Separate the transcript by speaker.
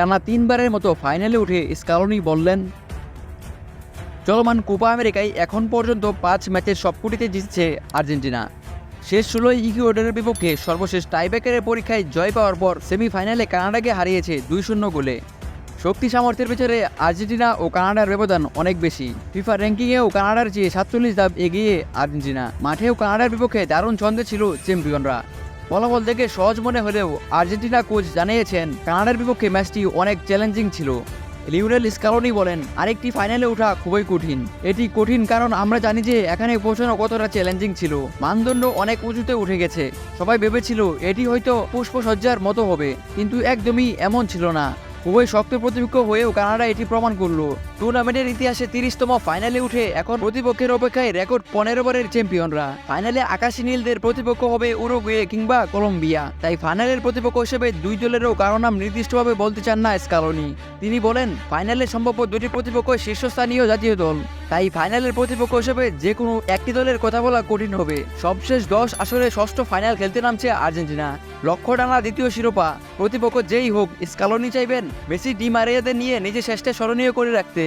Speaker 1: টানা 3বারের মতো ফাইনালে উঠে স্কালোনি বললেন, চলমান কোপা আমেরিকায় এখন পর্যন্ত 5 ম্যাচের সবকটিতে জিতছে আর্জেন্টিনা। শেষ 16 ইকুয়েডরের বিপক্ষে সর্বশেষ টাইব্রেকারের পরীক্ষায় জয় পাওয়ার পর সেমিফাইনালে কানাডাকে হারিয়েছে 2-0 গোলে। শক্তি সামর্থ্যের পেছনে আর্জেন্টিনা ও কানাডার ব্যবধান অনেক বেশি। ফিফা র্যাঙ্কিংয়েও কানাডার চেয়ে 47 ধাপ এগিয়ে আর্জেন্টিনা। মাঠেও কানাডার বিপক্ষে দারুণ ছন্দে ছিল চ্যাম্পিয়নরা। ফলাফল দেখে সহজ মনে হলেও আর্জেন্টিনা কোচ জানিয়েছেন কানাডার বিপক্ষে ম্যাচটি অনেক চ্যালেঞ্জিং ছিল। লিওনেল স্কালোনি বলেন, আরেকটি ফাইনালে ওঠা খুবই কঠিন। এটি কঠিন কারণ আমরা জানি যে এখানে পৌঁছানো কতটা চ্যালেঞ্জিং ছিল। মানদণ্ড অনেক উঁচুতে উঠে গেছে। সবাই ভেবেছিল এটি হয়তো পুষ্পসজ্জার মতো হবে, কিন্তু একদমই এমন ছিল না। খুবই শক্ত প্রতিপক্ষ হয়েও কানাডা এটি প্রমাণ করলো। টুর্নামেন্টের ইতিহাসে 30তম ফাইনালে উঠে এখন প্রতিপক্ষের অপেক্ষায় রেকর্ড 15 বারের চ্যাম্পিয়নরা। ফাইনালে আকাশী নীলদের প্রতিপক্ষ হবে উরুগুয়ে কিংবা কলম্বিয়া। তাই ফাইনালের প্রতিপক্ষ হিসেবে দুই দলেরও কারো নাম নির্দিষ্টভাবে বলতে চান না স্কালোনি। তিনি বলেন, ফাইনালে সম্ভাব্য দুটি প্রতিপক্ষ শীর্ষস্থানীয় জাতীয় দল। তাই ফাইনালের প্রতিপক্ষ হিসেবে যে কোনো একটি দলের কথা বলা কঠিন হবে। সবশেষ 10 আসরে ষষ্ঠ ফাইনাল খেলতে নামছে আর্জেন্টিনা। লক্ষ্য টানা দ্বিতীয় শিরোপা। প্রতিপক্ষ যেই হোক, স্কালোনি চাইবেন মেসি ডি মারিয়াদের নিয়ে নিজের শেষটা স্মরণীয় করে রাখতে।